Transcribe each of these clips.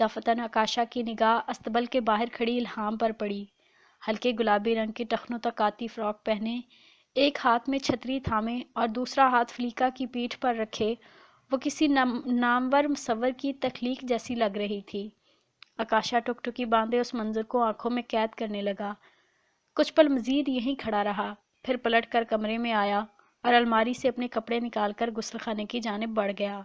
دفتن آکاشا کی نگاہ استبل کے باہر کھڑی الہام پر پڑی۔ ہلکے گلابی رنگ کی ٹخنوں تک آتی فراک پہنے، ایک ہاتھ میں چھتری تھامے اور دوسرا ہاتھ فلیکا کی پیٹھ پر رکھے، وہ کسی نامور مصور کی تخلیق جیسی لگ رہی تھی۔ آکاشا ٹکٹکی باندھے اس منظر کو آنکھوں میں قید کرنے لگا۔ کچھ پل مزید یہیں کھڑا رہا، پھر پلٹ کر کمرے میں آیا اور الماری سے اپنے کپڑے نکال کر غسل خانے کی جانب بڑھ گیا۔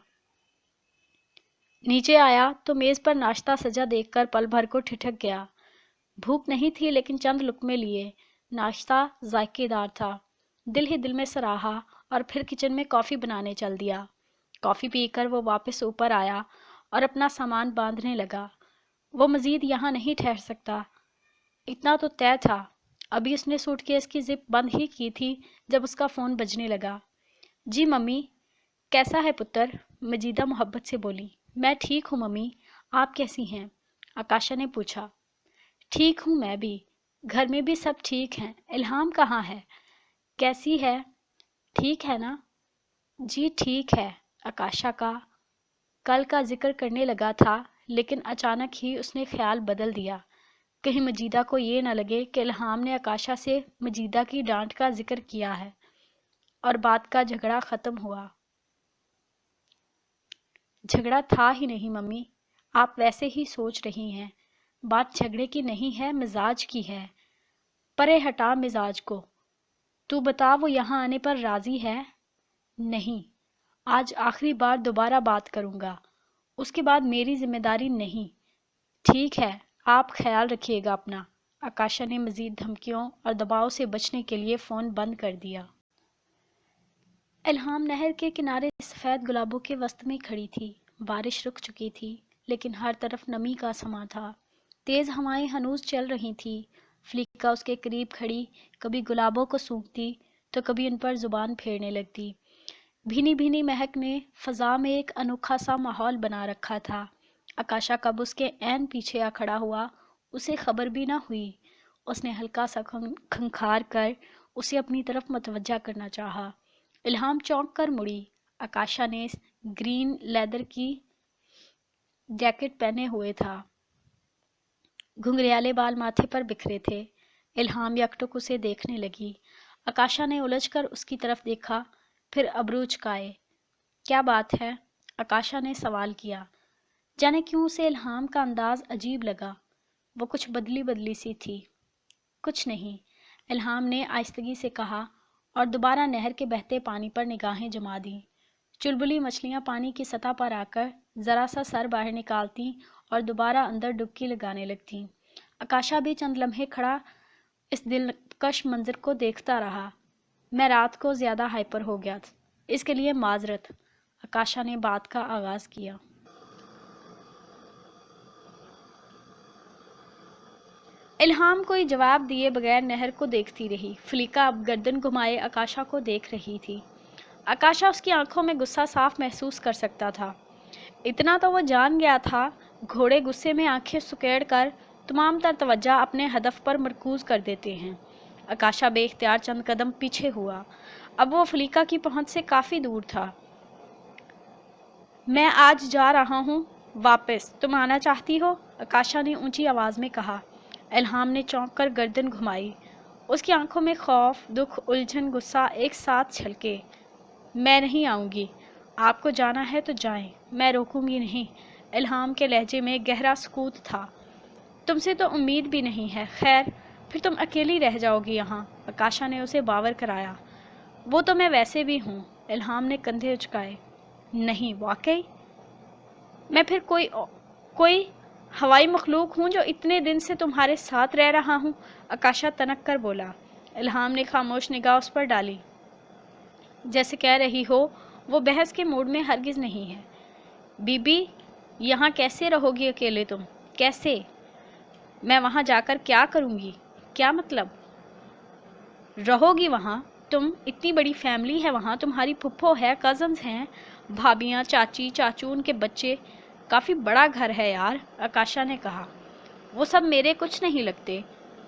نیچے آیا تو میز پر ناشتہ سجا دیکھ کر پل بھر کو ٹھٹک گیا۔ بھوک نہیں تھی لیکن چند لقمے لیے۔ ناشتہ ذائقے دار تھا۔ دل ہی دل میں سراہا اور پھر کچن میں کافی بنانے چل دیا۔ کافی پی کر وہ واپس اوپر آیا اور اپنا سامان باندھنے لگا۔ وہ مزید یہاں نہیں ٹھہر سکتا، اتنا تو طے تھا۔ ابھی اس نے سوٹ کیس کی زپ بند ہی کی تھی جب اس کا فون بجنے لگا۔ جی ممی، کیسا ہے پتر؟ مجیدہ محبت سے بولی۔ میں ٹھیک ہوں ممی، آپ کیسی ہیں؟ آکاشا نے پوچھا۔ ٹھیک ہوں میں بھی، گھر میں بھی سب ٹھیک ہیں۔ الہام کہاں ہے؟ کیسی ہے؟ ٹھیک ہے نا؟ جی ٹھیک ہے۔ آکاشا کا کل کا ذکر کرنے لگا تھا لیکن اچانک ہی اس نے خیال بدل دیا، کہیں مجیدہ کو یہ نہ لگے کہ الہام نے آکاشا سے مجیدہ کی ڈانٹ کا ذکر کیا ہے، اور بات کا جھگڑا ختم ہوا۔ جھگڑا تھا ہی نہیں ممی، آپ ویسے ہی سوچ رہی ہیں۔ بات جھگڑے کی نہیں ہے، مزاج کی ہے۔ پرے ہٹا مزاج کو، تو بتا وہ یہاں آنے پر راضی ہے؟ نہیں، آج آخری بار دوبارہ بات کروں گا، اس کے بعد میری ذمہ داری نہیں۔ ٹھیک ہے، آپ خیال رکھیے گا اپنا۔ آکاشا نے مزید دھمکیوں اور دباؤ سے بچنے کے لیے فون بند کر دیا۔ الہام نہر کے کنارے سفید گلابوں کے وسط میں کھڑی تھی۔ بارش رک چکی تھی لیکن ہر طرف نمی کا سما تھا۔ تیز ہوائیں ہنوز چل رہی تھی۔ فلیکا اس کے قریب کھڑی کبھی گلابوں کو سونگھتی تو کبھی ان پر زبان پھیرنے لگتی۔ بھینی بھینی مہک نے فضا میں ایک انوکھا سا ماحول بنا رکھا تھا۔ آکاشا کب اس کے عین پیچھے آ کھڑا ہوا اسے خبر بھی نہ ہوئی۔ اس نے ہلکا سا کھنکھار کر اسے اپنی طرف متوجہ کرنا چاہا۔ الہام چونک کر مڑی۔ آکاشا نے گرین لیدر کی جیکٹ پہنے ہوئے تھا۔ گھنگریالے بال ماتھے پر بکھرے تھے۔ الہام یکٹک اسے دیکھنے لگی۔ آکاشا نے الجھ کر اس کی طرف دیکھا، پھر ابرو چکائے۔ کیا بات ہے؟ آکاشا نے سوال کیا۔ جانے کیوں اسے الہام کا انداز عجیب لگا، وہ کچھ بدلی بدلی سی تھی۔ کچھ نہیں، الہام نے آہستگی سے کہا اور دوبارہ نہر کے بہتے پانی پر نگاہیں جما دیں۔ چلبلی مچھلیاں پانی کی سطح پر آ کر ذرا سا سر باہر نکالتی اور دوبارہ اندر ڈبکی لگانے لگتی۔ آکاشا بھی چند لمحے کھڑا اس دلکش منظر کو دیکھتا رہا۔ میں رات کو زیادہ ہائپر ہو گیا تھا، اس کے لیے معذرت۔ آکاشا نے بات کا آغاز کیا۔ الہام کوئی جواب دیے بغیر نہر کو دیکھتی رہی۔ فلیکا اب گردن گھمائے آکاشا کو دیکھ رہی تھی۔ آکاشا اس کی آنکھوں میں غصہ صاف محسوس کر سکتا تھا۔ اتنا تو وہ جان گیا تھا، گھوڑے غصے میں آنکھیں سکیڑ کر تمام تر توجہ اپنے ہدف پر مرکوز کر دیتے ہیں۔ آکاشا بے اختیار چند قدم پیچھے ہوا۔ اب وہ فلیکا کی پہنچ سے کافی دور تھا۔ میں آج جا رہا ہوں واپس، تم آنا چاہتی ہو؟ آکاشا نے اونچی آواز میں کہا۔ الہام نے چونک کر گردن گھمائی۔ اس کی آنکھوں میں خوف، دکھ، الجھن، غصہ ایک ساتھ چھلکے۔ میں نہیں آؤں گی، آپ کو جانا ہے تو جائیں، میں روکوں گی نہیں۔ الہام کے لہجے میں گہرا سکوت تھا۔ تم سے تو امید بھی نہیں ہے، خیر پھر تم اکیلی رہ جاؤ گی یہاں۔ آکاشا نے اسے باور کرایا۔ وہ تو میں ویسے بھی ہوں۔ الہام نے کندھے اچکائے۔ نہیں واقعی؟ میں پھر کوئی ہوائی مخلوق ہوں جو اتنے دن سے تمہارے ساتھ رہ رہا ہوں؟ آکاشا تنک کر بولا۔ الہام نے خاموش نگاہ اس پر ڈالی۔ جیسے کہہ رہی ہو وہ بحث کے موڈ میں ہرگز نہیں ہے۔ بی بی، یہاں کیسے رہو گی اکیلے تم؟ کیسے؟ میں وہاں جا کر کیا کروں گی؟ کیا مطلب؟ رہو گی وہاں تم؟ اتنی بڑی فیملی ہے وہاں، تمہاری پھپھو ہے، کزنز ہیں، بھابیاں، چاچی، چاچو، ان کے بچے، کافی بڑا گھر ہے یار۔ آکاشا نے کہا۔ وہ سب میرے کچھ نہیں لگتے،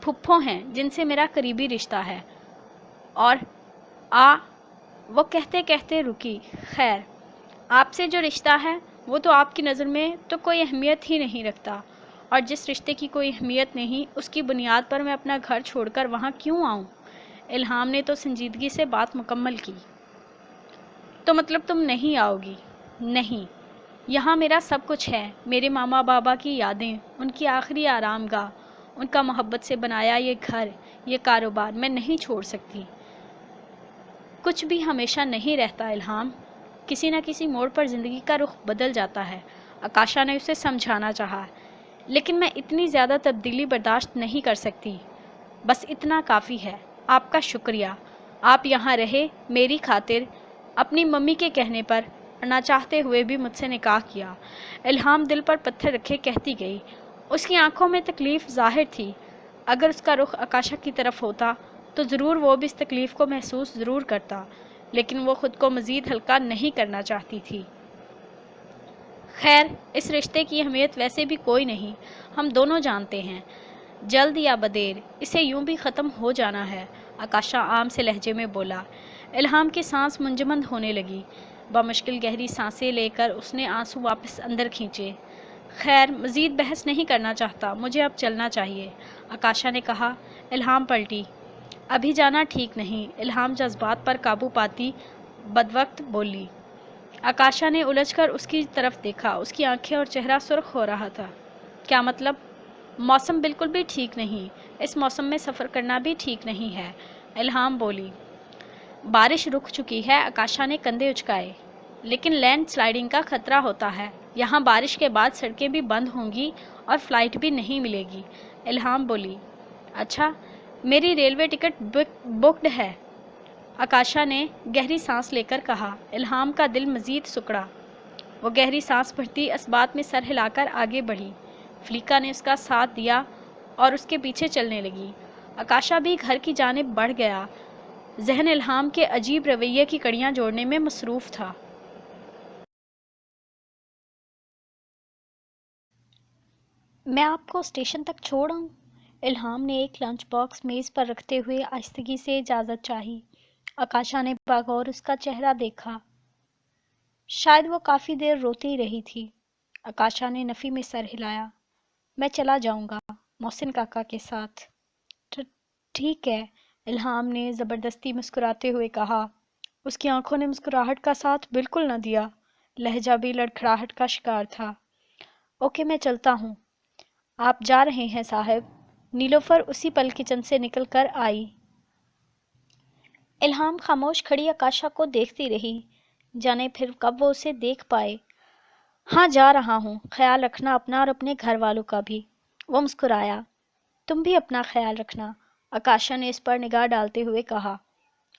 پھپھو ہیں جن سے میرا قریبی رشتہ ہے۔ اور وہ کہتے کہتے رکی۔ خیر، آپ سے جو رشتہ ہے وہ تو آپ کی نظر میں تو کوئی اہمیت ہی نہیں رکھتا، اور جس رشتے کی کوئی اہمیت نہیں اس کی بنیاد پر میں اپنا گھر چھوڑ کر وہاں کیوں آؤں؟ الہام نے تو سنجیدگی سے بات مکمل کی۔ تو مطلب تم نہیں آؤ گی؟ نہیں، یہاں میرا سب کچھ ہے، میرے ماما بابا کی یادیں، ان کی آخری آرام گاہ، ان کا محبت سے بنایا یہ گھر، یہ کاروبار میں نہیں چھوڑ سکتی۔ کچھ بھی ہمیشہ نہیں رہتا الہام، کسی نہ کسی موڑ پر زندگی کا رخ بدل جاتا ہے، آکاشا نے اسے سمجھانا چاہا، لیکن میں اتنی زیادہ تبدیلی برداشت نہیں کر سکتی۔ بس اتنا کافی ہے۔ آپ کا شکریہ، آپ یہاں رہے میری خاطر، اپنی ممی کے کہنے پر، اور نہ چاہتے ہوئے بھی مجھ سے نکاح کیا۔ الہام دل پر پتھر رکھے کہتی گئی۔ اس کی آنکھوں میں تکلیف ظاہر تھی۔ اگر اس کا رخ آکاشا کی طرف ہوتا تو ضرور وہ بھی اس تکلیف کو محسوس ضرور کرتا، لیکن وہ خود کو مزید ہلکا نہیں کرنا چاہتی تھی۔ خیر، اس رشتے کی اہمیت ویسے بھی کوئی نہیں، ہم دونوں جانتے ہیں، جلد یا بدیر اسے یوں بھی ختم ہو جانا ہے، آکاشا عام سے لہجے میں بولا۔ الہام کی سانس منجمد ہونے لگی۔ بمشکل گہری سانسیں لے کر اس نے آنسو واپس اندر کھینچے۔ خیر، مزید بحث نہیں کرنا چاہتا، مجھے اب چلنا چاہیے، آکاشا نے کہا۔ الہام پلٹی۔ ابھی جانا ٹھیک نہیں، الہام جذبات پر قابو پاتی بدوقت بولی۔ آکاشا نے الجھ کر اس کی طرف دیکھا، اس کی آنکھیں اور چہرہ سرخ ہو رہا تھا۔ کیا مطلب؟ موسم بالکل بھی ٹھیک نہیں، اس موسم میں سفر کرنا بھی ٹھیک نہیں ہے، الہام بولی۔ بارش رک چکی ہے، آکاشا نے کندھے اچکائے۔ لیکن لینڈ سلائیڈنگ کا خطرہ ہوتا ہے، یہاں بارش کے بعد سڑکیں بھی بند ہوں گی اور فلائٹ بھی نہیں ملے گی، الہام بولی۔ اچھا، میری ریلوے ٹکٹ بکڈ ہے، آکاشا نے گہری سانس لے کر کہا۔ الہام کا دل مزید سکڑا۔ وہ گہری سانس بھرتی اسبات میں سر ہلا کر آگے بڑھی۔ فلیکا نے اس کا ساتھ دیا اور اس کے پیچھے چلنے لگی۔ آکاشا بھی گھر کی جانب بڑھ گیا، ذہن الہام کے عجیب رویے کی کڑیاں جوڑنے میں مصروف تھا۔ میں آپ کو اسٹیشن تک چھوڑ آؤں؟ الہام نے ایک لنچ باکس میز پر رکھتے ہوئے آہستگی سے اجازت چاہی۔ آکاشا نے باغور اس کا چہرہ دیکھا۔ شاید وہ کافی دیر روتی رہی تھی۔ آکاشا نے نفی میں سر ہلایا۔ میں چلا جاؤں گا محسن کاکا کے ساتھ۔ ٹھیک ہے، الہام نے زبردستی مسکراتے ہوئے کہا۔ اس کی آنکھوں نے مسکراہٹ کا ساتھ بالکل نہ دیا، لہجہ بھی لڑکھڑاہٹ کا شکار تھا۔ اوکے، میں چلتا ہوں۔ آپ جا رہے ہیں صاحب؟ نیلوفر اسی پل کچن سے نکل کر آئی۔ الہام خاموش کھڑی آکاشا کو دیکھتی رہی، جانے پھر کب وہ اسے دیکھ پائے۔ ہاں، جا رہا ہوں، خیال رکھنا اپنا اور اپنے گھر والوں کا بھی۔ وہ مسکرایا۔ تم بھی اپنا خیال رکھنا، آکاشا نے اس پر نگاہ ڈالتے ہوئے کہا،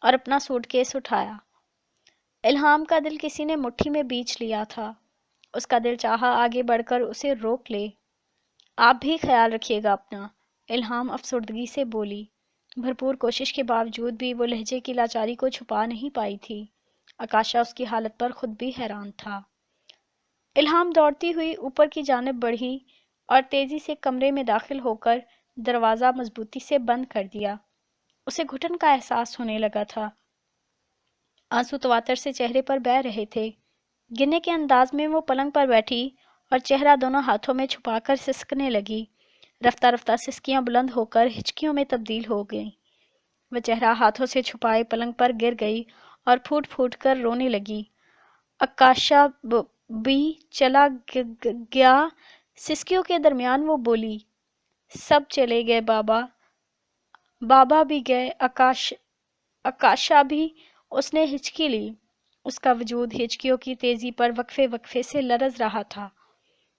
اور اپنا سوٹ کیس اٹھایا۔ الہام کا دل کسی نے مٹھی میں بیچ لیا تھا۔ اس کا دل چاہا آگے بڑھ کر اسے روک لے۔ آپ بھی خیال رکھیے گا اپنا، الہام افسردگی سے بولی۔ بھرپور کوشش کے باوجود بھی وہ لہجے کی لاچاری کو چھپا نہیں پائی تھی۔ آکاشا اس کی حالت پر خود بھی حیران تھا۔ الہام دوڑتی ہوئی اوپر کی جانب بڑھی اور تیزی سے کمرے میں داخل ہو کر دروازہ مضبوطی سے بند کر دیا۔ اسے گھٹن کا احساس ہونے لگا تھا۔ آنسو تواتر سے چہرے پر بہہ رہے تھے۔ گنے کے انداز میں وہ پلنگ پر بیٹھی اور چہرہ دونوں ہاتھوں میں چھپا کر سسکنے لگی۔ رفتہ رفتہ سسکیاں بلند ہو کر ہچکیوں میں تبدیل ہو گئیں۔ وہ چہرہ ہاتھوں سے چھپائے پلنگ پر گر گئی اور پھوٹ پھوٹ کر رونے لگی۔ آکاشا بھی چلا گیا۔ سسکیوں کے درمیان وہ بولی، سب چلے گئے بابا، بابا بھی گئے، آکاشا بھی۔ اس نے ہچکی لی۔ اس کا وجود ہچکیوں کی تیزی پر وقفے وقفے سے لرز رہا تھا۔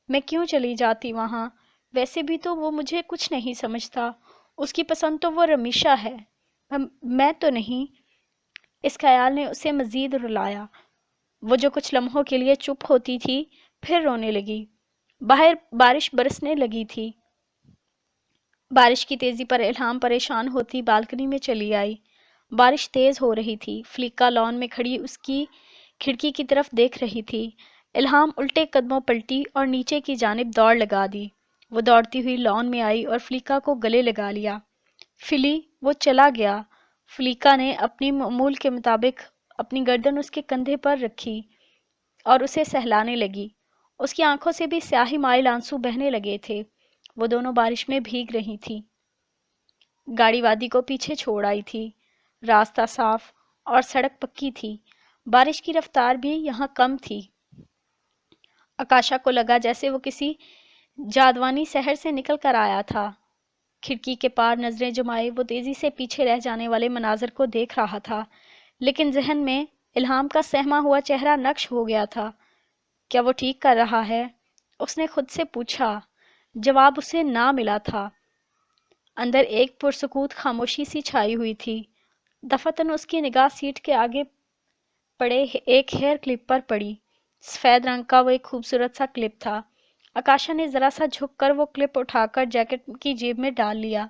میں کیوں چلی جاتی وہاں؟ ویسے بھی تو وہ مجھے کچھ نہیں سمجھتا، اس کی پسند تو وہ رمیشہ ہے، میں تو نہیں۔ اس خیال نے اسے مزید رلایا۔ وہ جو کچھ لمحوں کے لیے چپ ہوتی تھی، پھر رونے لگی۔ باہر بارش برسنے لگی تھی۔ بارش کی تیزی پر الہام پریشان ہوتی بالکنی میں چلی آئی۔ بارش تیز ہو رہی تھی۔ فلیکا لان میں کھڑی اس کی کھڑکی کی طرف دیکھ رہی تھی۔ الہام الٹے قدموں پلٹی اور نیچے کی جانب دوڑ لگا دی۔ وہ دوڑتی ہوئی لان میں آئی اور فلیکا کو گلے لگا لیا۔ فلی، وہ چلا گیا۔ فلیکا نے اپنی معمول کے مطابق اپنی گردن اس کے کندھے پر رکھی اور اسے سہلانے لگی۔ اس کی آنکھوں سے بھی سیاہی مائل آنسو بہنے لگے تھے۔ وہ دونوں بارش میں بھیگ رہی تھیں۔ گاڑی وادی کو پیچھے چھوڑ آئی تھی۔ راستہ صاف اور سڑک پکی تھی۔ بارش کی رفتار بھی یہاں کم تھی۔ آکاشا کو لگا جیسے وہ کسی جادوانی شہر سے نکل کر آیا تھا۔ کھڑکی کے پار نظریں جمائے وہ تیزی سے پیچھے رہ جانے والے مناظر کو دیکھ رہا تھا، لیکن ذہن میں الہام کا سہما ہوا چہرہ نقش ہو گیا تھا۔ کیا وہ ٹھیک کر رہا ہے؟ اس نے خود سے پوچھا۔ جواب اسے نہ ملا تھا۔ اندر ایک پرسکوت خاموشی سی چھائی ہوئی تھی۔ دفعتاً اس کی نگاہ سیٹ کے آگے پڑے ایک ہیئر کلپ پر پڑی۔ سفید رنگ کا وہ ایک خوبصورت سا کلپ تھا۔ آکاشا نے ذرا سا جھک کر وہ کلپ اٹھا کر جیکٹ کی جیب میں ڈال لیا۔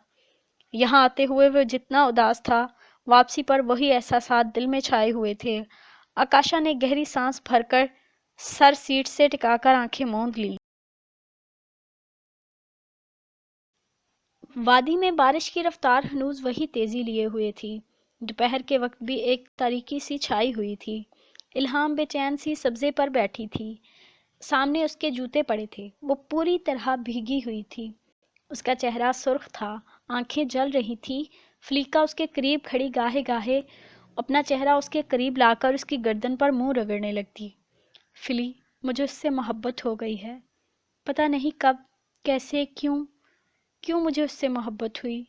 یہاں آتے ہوئے وہ جتنا اداس تھا، واپسی پر وہی احساسات دل میں چھائے ہوئے تھے۔ آکاشا نے گہری سانس بھر کر سر سیٹ سے ٹکا کر آنکھیں موند لی۔ وادی میں بارش کی رفتار ہنوز وہی تیزی لیے ہوئے تھی۔ دوپہر کے وقت بھی ایک تاریکی سی چھائی ہوئی تھی۔ الہام بے چین سی سبزے پر بیٹھی تھی۔ سامنے اس کے جوتے پڑے تھے۔ وہ پوری طرح بھیگی ہوئی تھی۔ اس کا چہرہ سرخ تھا، آنکھیں جل رہی تھی۔ فلیکا اس کے قریب کھڑی گاہے گاہے اپنا چہرہ اس کے قریب لا کر اس کی گردن پر منہ رگڑنے لگتی۔ فلی، مجھے اس سے محبت ہو گئی ہے۔ پتہ نہیں کب، کیسے، کیوں مجھے اس سے محبت ہوئی۔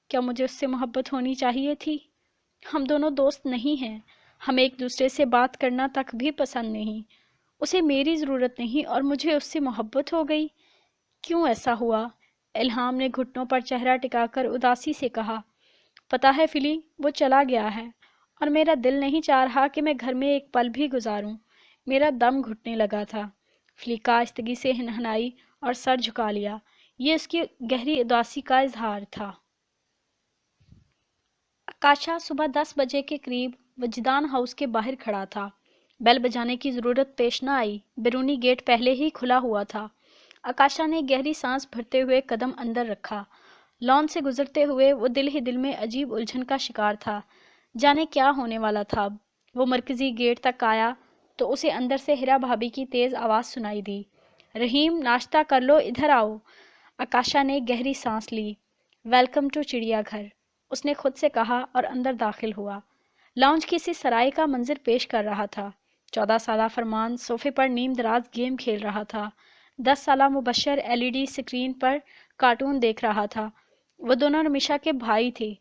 کیا مجھے اس سے محبت ہونی چاہیے تھی؟ ہم دونوں دوست نہیں ہیں۔ ہم ایک دوسرے سے بات کرنا تک بھی پسند نہیں۔ اسے میری ضرورت نہیں اور مجھے اس سے محبت ہو گئی۔ کیوں ایسا ہوا؟ الہام نے گھٹنوں پر چہرہ ٹکا کر اداسی سے کہا۔ پتہ ہے فلی، وہ چلا گیا ہے اور میرا دل نہیں چاہ رہا کہ میں گھر میں ایک پل بھی گزاروں۔ میرا دم گھٹنے لگا تھا۔ فلیکا آہستگی سے ہنہنائی اور سر جھکا لیا۔ یہ اس کی گہری اداسی کا اظہار تھا۔ آکاشا صبح 10 بجے کے قریب وجدان ہاؤس کے باہر کھڑا تھا۔ بیل بجانے کی ضرورت پیش نہ آئی۔ بیرونی گیٹ پہلے ہی کھلا ہوا تھا۔ آکاشا نے گہری سانس بھرتے ہوئے قدم اندر رکھا۔ لان سے گزرتے ہوئے وہ دل ہی دل میں عجیب الجھن کا شکار تھا۔ جانے کیا ہونے والا تھا اب؟ وہ مرکزی گیٹ تک آیا تو اسے اندر سے ہیرا بھابھی کی تیز آواز سنائی دی۔ رحیم، ناشتہ کر لو، ادھر آؤ۔ آکاشا نے گہری سانس لی۔ ویلکم ٹو چڑیا گھر، اس نے خود سے کہا اور اندر داخل ہوا۔ لاؤنج کسی سرائے کا منظر پیش کر رہا تھا۔ 14 سالہ فرمان صوفے پر نیم دراز گیم کھیل رہا تھا۔ 10 سالہ مبشر LED سکرین پر کارٹون دیکھ رہا تھا۔ وہ دونوں رمیشا کے بھائی تھے۔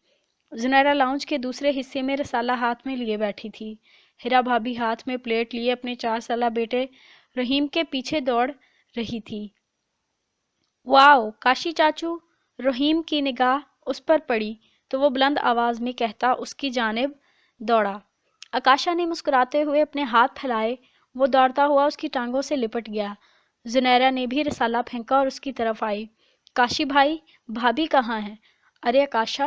زنیرا لاؤنج کے دوسرے حصے میں رسالہ ہاتھ میں لیے بیٹھی تھی۔ ہیرا بھابھی ہاتھ میں پلیٹ لیے اپنے 4 سالہ بیٹے رحیم کے پیچھے دوڑ رہی تھی۔ واو، کاشی چاچو! رحیم کی نگاہ اس پر پڑی تو وہ بلند آواز میں کہتا اس کی جانب دوڑا۔ آکاشا نے مسکراتے ہوئے اپنے ہاتھ پھیلائے۔ وہ دوڑتا ہوا اس کی ٹانگوں سے لپٹ گیا۔ زنیرا نے بھی رسالہ پھینکا اور اس کی طرف آئی۔ کاشی بھائی، بھابھی کہاں ہیں؟ ارے آکاشا،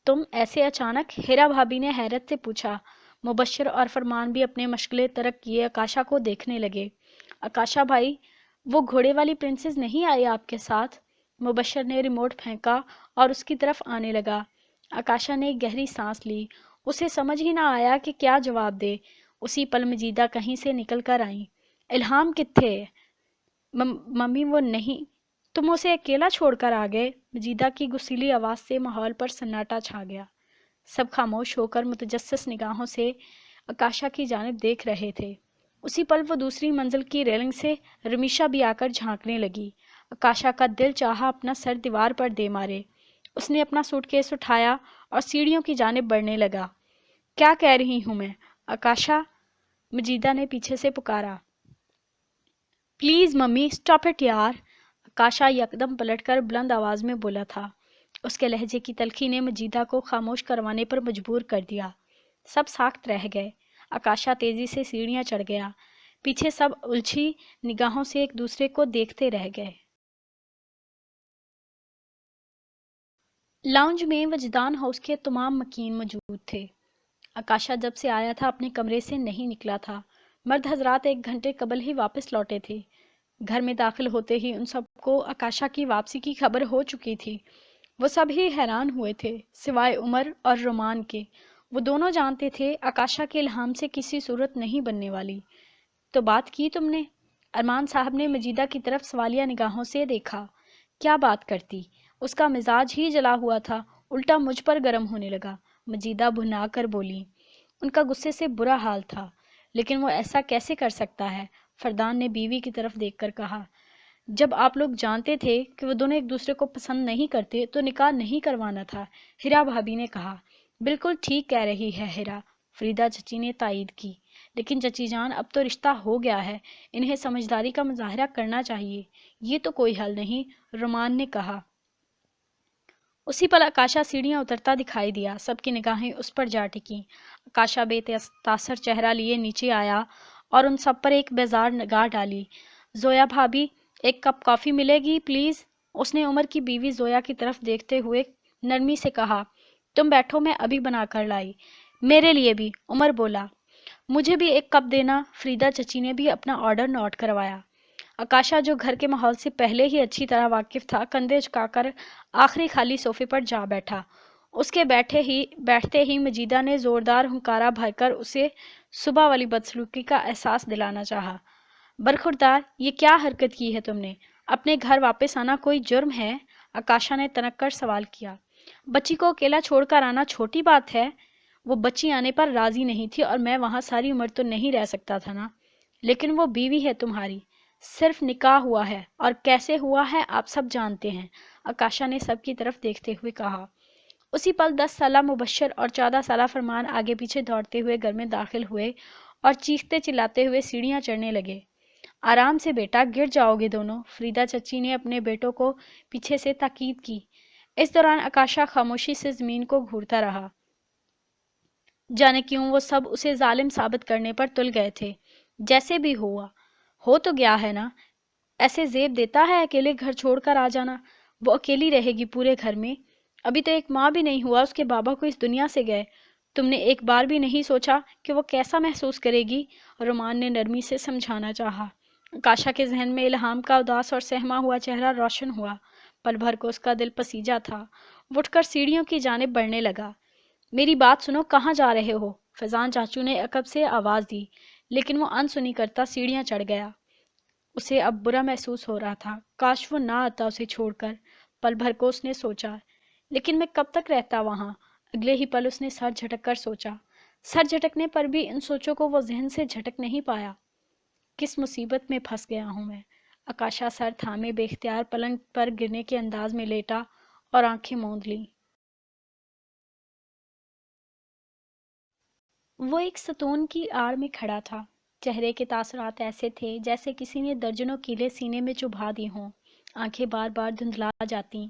تم ایسے اچانک؟ ہیرا بھابھی نے حیرت سے پوچھا۔ مبشر اور فرمان بھی اپنے مشغلے ترک کیے آکاشا کو دیکھنے لگے۔ آکاشا بھائی، وہ گھوڑے والی پرنسس نہیں آئی آپ کے ساتھ؟ مبشر نے ریموٹ پھینکا اور اس کی طرف آنے لگا۔ آکاشا نے گہری سانس لی۔ اسے سمجھ ہی نہ آیا کہ کیا جواب دے۔ اسی پل مجیدہ کہیں سے نکل کر آئیں۔ الہام کتھے؟ ممی وہ نہیں، تم اسے اکیلا چھوڑ کر آ گئے؟ مجیدہ کی غصیلی آواز سے ماحول پر سناٹا چھا گیا۔ سب خاموش ہو کر متجسس نگاہوں سے آکاشا کی جانب دیکھ رہے تھے۔ اسی پل وہ دوسری منزل کی ریلنگ سے رمیشا بھی آ کر جھانکنے لگی۔ آکاشا کا دل چاہا اپنا سر دیوار پر دے مارے۔ اس نے اپنا سوٹ کیس اٹھایا اور سیڑھیوں کی جانب بڑھنے لگا۔ کیا کہہ رہی ہوں میں؟ آکاشا، مجیدہ نے پیچھے سے پکارا۔ پلیز ممی، اسٹاپ اٹ یار! آکاشا یکدم پلٹ کر بلند آواز میں بولا تھا۔ اس کے لہجے کی تلخی نے مجیدہ کو خاموش کروانے پر مجبور کر دیا۔ سب ساکت رہ گئے۔ آکاشا تیزی سے سیڑھیاں چڑھ گیا۔ پیچھے سب الجھی نگاہوں سے ایک دوسرے کو دیکھتے رہ گئے۔ لاؤنج میں وجدان ہاؤس کے تمام مکین موجود تھے۔ آکاشا جب سے آیا تھا اپنے کمرے سے نہیں نکلا تھا۔ مرد حضرات 1 گھنٹے قبل ہی واپس لوٹے تھے۔ گھر میں داخل ہوتے ہی ان سب کو آکاشا کی واپسی کی خبر ہو چکی تھی۔ وہ سب ہی حیران ہوئے تھے سوائے عمر اور رومان کے۔ وہ دونوں جانتے تھے آکاشا کے الہام سے کسی صورت نہیں بننے والی۔ تو بات کی تم نے؟ ارمان صاحب نے مجیدہ کی طرف سوالیہ نگاہوں سے دیکھا۔ کیا بات کرتی؟ اس کا مزاج ہی جلا ہوا تھا، الٹا مجھ پر گرم ہونے لگا۔ مجیدہ بھنا کر بولی۔ ان کا غصے سے برا حال تھا، لیکن وہ ایسا کیسے کر سکتا ہے؟ فردان نے بیوی کی طرف دیکھ کر کہا۔ جب آپ لوگ جانتے تھے کہ وہ دونوں ایک دوسرے کو پسند نہیں کرتے تو نکاح نہیں کروانا تھا، ہیرا بھابی نے کہا۔ بالکل ٹھیک کہہ رہی ہے ہیرا، فریدہ چچی نے تائید کی۔ لیکن چچی جان، اب تو رشتہ ہو گیا ہے، انہیں سمجھداری کا مظاہرہ کرنا چاہیے۔ یہ تو کوئی حل نہیں، رومان نے کہا۔ اسی پل آکاشا سیڑھیاں اترتا دکھائی دیا، سب کی نگاہیں اس پر جا ٹکیں۔ آکاشا بے تاثر چہرہ لیے نیچے آیا اور ان سب پر ایک بیزار نگاہ ڈالی۔ زویا بھابی، ایک کپ کافی ملے گی پلیز؟ اس نے عمر کی بیوی زویا کی طرف دیکھتے ہوئے نرمی سے کہا۔ تم بیٹھو، میں ابھی بنا کر لائی۔ میرے لیے بھی، عمر بولا۔ مجھے بھی ایک کپ دینا، فریدہ چچی نے بھی اپنا آرڈر نوٹ کروایا۔ آکاشا، جو گھر کے ماحول سے پہلے ہی اچھی طرح واقف تھا، کندھے جھکا کر آخری خالی صوفے پر جا بیٹھا۔ اس کے بیٹھتے ہی مجیدہ نے زوردار ہنکارا بھر کر اسے صبح والی بدسلوکی کا احساس دلانا چاہا۔ برخوردار، یہ کیا حرکت کی ہے تم نے؟ اپنے گھر واپس آنا کوئی جرم ہے؟ آکاشا نے تنک کر سوال کیا۔ بچی کو اکیلا چھوڑ کر آنا چھوٹی بات ہے؟ وہ بچی آنے پر راضی نہیں تھی اور میں وہاں ساری عمر تو نہیں رہ سکتا تھا نا۔ لیکن وہ بیوی ہے تمہاری، صرف نکاح ہوا ہے، اور کیسے ہوا ہے آپ سب جانتے ہیں، آکاشا نے سب کی طرف دیکھتے ہوئے کہا۔ اسی پل 10 سالہ مبشر اور 14 سالہ فرمان آگے پیچھے دوڑتے ہوئے گھر میں داخل ہوئے اور چیختے چلاتے ہوئے سیڑھیاں چڑھنے لگے۔ آرام سے بیٹا، گر جاؤ گے دونوں، فریدہ چچی نے اپنے بیٹوں کو پیچھے سے تاکید کی۔ اس دوران آکاشا خاموشی سے زمین کو گھورتا رہا۔ جانے کیوں وہ سب اسے ظالم ثابت کرنے پر تل گئے تھے۔ جیسے بھی ہو تو گیا ہے نا، ایسے زیب دیتا ہے اکیلے گھر چھوڑ کر آ جانا؟ وہ اکیلی رہے گی پورے گھر میں؟ ابھی تو ایک ماہ بھی نہیں ہوا اس کے بابا کو اس دنیا سے گئے۔ تم نے ایک بار بھی نہیں سوچا کہ وہ کیسا محسوس کرے گی؟ رومان نے نرمی سے سمجھانا چاہا۔ آکاشا کے ذہن میں الہام کا اداس اور سہما ہوا چہرہ روشن ہوا۔ پل بھر کو اس کا دل پسیجا تھا۔ وہ اٹھ کر سیڑھیوں کی جانب بڑھنے لگا۔ میری بات سنو، کہاں جا رہے ہو؟ فیضان چاچو نے عقب سے آواز دی، لیکن وہ انسنی کرتا سیڑھیاں چڑھ گیا۔ اسے اب برا محسوس ہو رہا تھا، کاش وہ نہ آتا اسے چھوڑ کر۔ پل بھر کو اس نے سوچا، لیکن میں کب تک رہتا وہاں؟ اگلے ہی پل اس نے سر جھٹک کر سوچا۔ سر جھٹکنے پر بھی ان سوچوں کو وہ ذہن سے جھٹک نہیں پایا۔ کس مصیبت میں پھنس گیا ہوں میں؟ آکاشا سر تھامے بے اختیار پلنگ پر گرنے کے انداز میں لیٹا اور آنکھیں موند لیں۔ وہ ایک ستون کی آڑ میں کھڑا تھا۔ چہرے کے تاثرات ایسے تھے جیسے کسی نے درجنوں کیلیں سینے میں چبھا دی ہوں۔ آنکھیں بار بار دھندلا جاتیں۔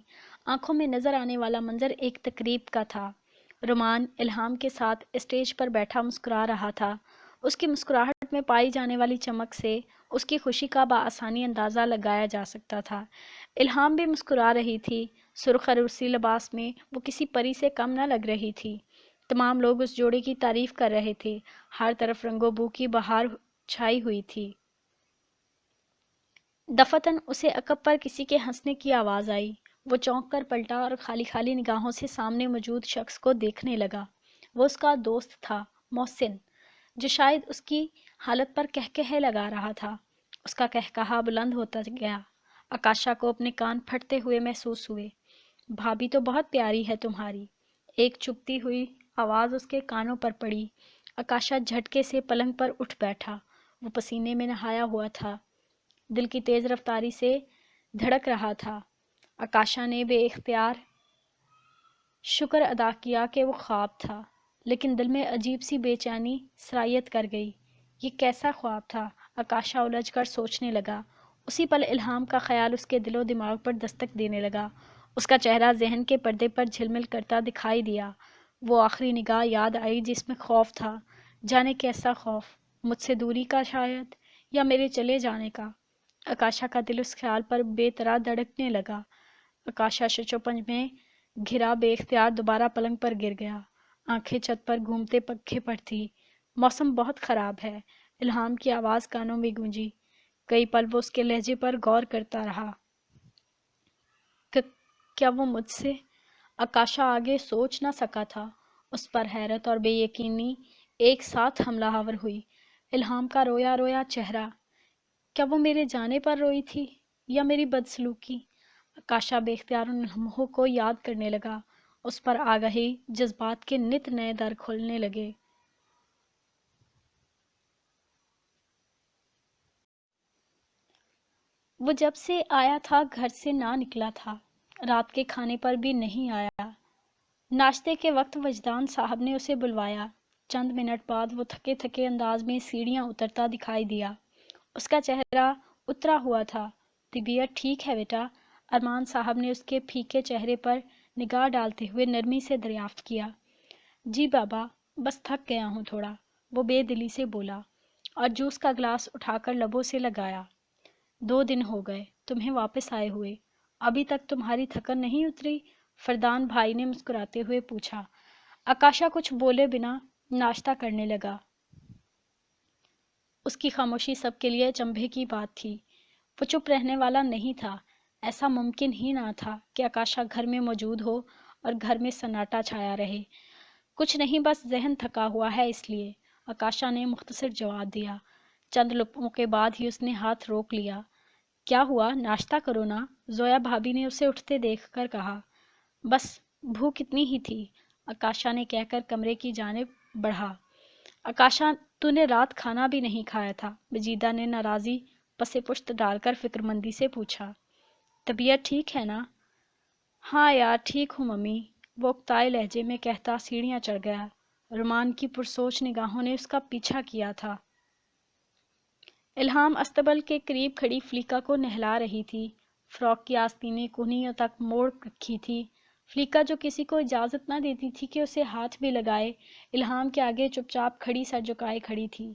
آنکھوں میں نظر آنے والا منظر ایک تقریب کا تھا۔ رومان الہام کے ساتھ اسٹیج پر بیٹھا مسکرا رہا تھا۔ اس کی مسکراہٹ میں پائی جانے والی چمک سے اس کی خوشی کا بآسانی اندازہ لگایا جا سکتا تھا۔ الہام بھی مسکرا رہی تھی۔ سرخ عروسی لباس میں وہ کسی پری سے کم نہ لگ رہی تھی۔ تمام لوگ اس جوڑے کی تعریف کر رہے تھے۔ ہر طرف رنگ و بو کی بہار چھائی ہوئی تھی۔ دفعتاً اسے عقب پر کسی کے ہنسنے کی آواز آئی۔ وہ چونک کر پلٹا اور خالی خالی نگاہوں سے سامنے موجود شخص کو دیکھنے لگا۔ وہ اس کا دوست تھا، محسن، جو شاید اس کی حالت پر قہقہے لگا رہا تھا۔ اس کا قہقہا بلند ہوتا گیا۔ آکاشا کو اپنے کان پھٹتے ہوئے محسوس ہوئے۔ بھابھی تو بہت پیاری ہے تمہاری، ایک چبھتی ہوئی آواز اس کے کانوں پر پڑی۔ آکاشا جھٹکے سے پلنگ پر اٹھ بیٹھا۔ وہ پسینے میں نہایا ہوا تھا، دل کی تیز رفتاری سے دھڑک رہا تھا۔ آکاشا نے بے اختیار شکر ادا کیا کہ وہ خواب تھا، لیکن دل میں عجیب سی بے چینی سرایت کر گئی۔ یہ کیسا خواب تھا؟ آکاشا الجھ کر سوچنے لگا۔ اسی پل الہام کا خیال اس کے دل و دماغ پر دستک دینے لگا۔ اس کا چہرہ ذہن کے پردے پر جھلمل کرتا دکھائی دیا۔ وہ آخری نگاہ یاد آئی جس میں خوف تھا۔ جانے کیسا خوف؟ مجھ سے دوری کا شاید، یا میرے چلے جانے کا؟ آکاشا کا دل اس خیال پر بے طرح دھڑکنے لگا۔ آکاشا ششوپنج میں گھرا بے اختیار دوبارہ پلنگ پر گر گیا۔ آنکھیں چھت پر گھومتے پنکھے پر تھی۔ موسم بہت خراب ہے، الہام کی آواز کانوں میں گونجی۔ کئی پل وہ اس کے لہجے پر غور کرتا رہا۔ کیا وہ مجھ سے؟ آکاشا آگے سوچ نہ سکا تھا۔ اس پر حیرت اور بے یقینی ایک ساتھ حملہ آور ہوئی۔ الہام کا رویا رویا چہرہ، کیا وہ میرے جانے پر روئی تھی یا میری بدسلوکی؟ آکاشا بے اختیار ان لمحوں کو یاد کرنے لگا۔ اس پر آگہی جذبات کے نت نئے در کھولنے لگے۔ وہ جب سے آیا تھا گھر سے نہ نکلا تھا، رات کے کھانے پر بھی نہیں آیا۔ ناشتے کے وقت وجدان صاحب نے اسے بلوایا۔ چند منٹ بعد وہ تھکے تھکے انداز میں سیڑھیاں اترتا دکھائی دیا۔ اس کا چہرہ اترا ہوا تھا۔ طبیعت ٹھیک ہے بیٹا؟ ارمان صاحب نے اس کے پھیکے چہرے پر نگاہ ڈالتے ہوئے نرمی سے دریافت کیا۔ جی بابا، بس تھک گیا ہوں تھوڑا، وہ بے دلی سے بولا اور جوس کا گلاس اٹھا کر لبوں سے لگایا۔ 2 دن ہو گئے تمہیں واپس آئے ہوئے، ابھی تک تمہاری تھکن نہیں اتری؟ فردان بھائی نے مسکراتے ہوئے پوچھا۔ آکاشا کچھ بولے بنا ناشتہ کرنے لگا۔ اس کی خاموشی سب کے لیے چنبھے کی بات تھی۔ وہ چپ رہنے والا نہیں تھا۔ ایسا ممکن ہی نہ تھا کہ آکاشا گھر میں موجود ہو اور گھر میں سناٹا چھایا رہے۔ کچھ نہیں، بس ذہن تھکا ہوا ہے اس لیے، آکاشا نے مختصر جواب دیا۔ چند لقموں کے بعد ہی اس نے ہاتھ روک لیا۔ کیا ہوا؟ ناشتہ کرو نا، زویا بھابی نے اسے اٹھتے دیکھ کر کہا۔ بس بھوک اتنی ہی تھی، آکاشا نے کہہ کر کمرے کی جانب بڑھا۔ آکاشا، تو نے رات کھانا بھی نہیں کھایا تھا، مجیدہ نے ناراضی پس پشت ڈال کر فکر مندی سے پوچھا۔ طبیعت ٹھیک ہے نا؟ ہاں یار ٹھیک ہوں ممی، وہ اکتائے لہجے میں کہتا سیڑھیاں چڑھ گیا۔ رومان کی پرسوچ نگاہوں نے اس کا پیچھا کیا تھا۔ الہام استبل کے قریب کھڑی فلیکا کو نہلا رہی تھی۔ فراک کی آستینیں کونیوں تک موڑ رکھی تھی۔ فلیکا جو کسی کو اجازت نہ دیتی تھی کہ اسے ہاتھ بھی لگائے، الہام کے آگے چپ چاپ کھڑی سر جھکائے کھڑی تھی۔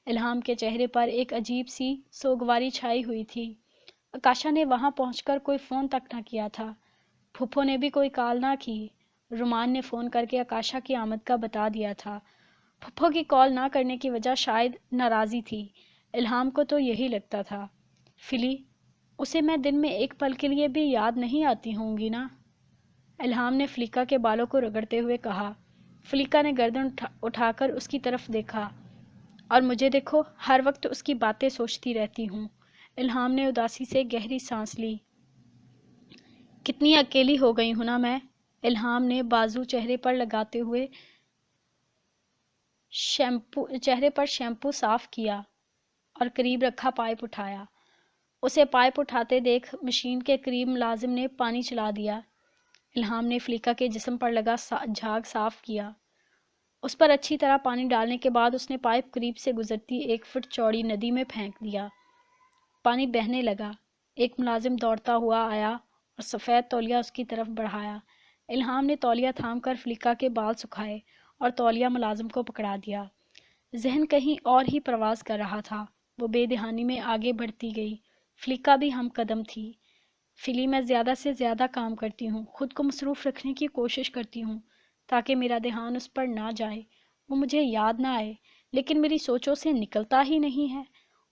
الہام کے چہرے پر ایک عجیب سی سوگواری چھائی ہوئی تھی۔ آکاشا نے وہاں پہنچ کر کوئی فون تک نہ کیا تھا۔ پھپھو نے بھی کوئی کال نہ کی۔ رومان نے فون کر کے آکاشا کی آمد کا بتا دیا تھا۔ پھپھو کی کال نہ کرنے کی وجہ شاید ناراضی تھی۔ الہام کو تو یہی لگتا تھا۔ فلی، اسے میں دن میں ایک پل کے لیے بھی یاد نہیں آتی ہوں گی نا؟ الہام نے فلیکا کے بالوں کو رگڑتے ہوئے کہا۔ فلیکا نے گردن اٹھا کر اس کی طرف دیکھا۔ اور مجھے دیکھو، ہر وقت اس کی باتیں سوچتی رہتی ہوں۔ الہام نے اداسی سے گہری سانس لی۔ کتنی اکیلی ہو گئی ہوں نا میں؟ الہام نے بازو چہرے پر لگاتے ہوئے چہرے پر شیمپو صاف کیا اور قریب رکھا پائپ اٹھایا۔ اسے پائپ اٹھاتے دیکھ مشین کے قریب ملازم نے پانی چلا دیا۔ الہام نے فلیکا کے جسم پر لگا جھاگ صاف کیا۔ اس پر اچھی طرح پانی ڈالنے کے بعد اس نے پائپ قریب سے گزرتی 1 فٹ چوڑی ندی میں پھینک دیا۔ پانی بہنے لگا۔ ایک ملازم دوڑتا ہوا آیا اور سفید تولیہ اس کی طرف بڑھایا۔ الہام نے تولیہ تھام کر فلیکا کے بال سکھائے اور تولیہ ملازم کو پکڑا دیا۔ ذہن کہیں اور ہی پرواز کر رہا تھا۔ وہ بے دہانی میں آگے بڑھتی گئی۔ فلیکا بھی ہم قدم تھی۔ فلی، میں زیادہ سے زیادہ کام کرتی ہوں، خود کو مصروف رکھنے کی کوشش کرتی ہوں تاکہ میرا دھیان اس پر نہ جائے، وہ مجھے یاد نہ آئے، لیکن میری سوچوں سے نکلتا ہی نہیں ہے۔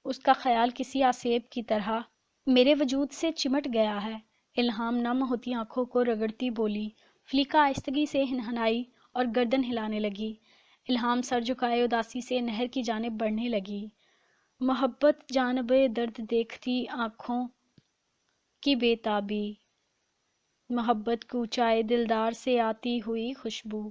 اس کا خیال کسی آسیب کی طرح میرے وجود سے چمٹ گیا ہے۔ الہام نم ہوتی آنکھوں کو رگڑتی بولی۔ فلیکا آہستگی سے ہنہنائی اور گردن ہلانے لگی۔ الہام سر جھکائے اداسی سے نہر کی جانب بڑھنے لگی۔ محبت جانب درد دیکھتی آنکھوں کی بے تابی، محبت کوچائے دلدار سے آتی ہوئی خوشبو۔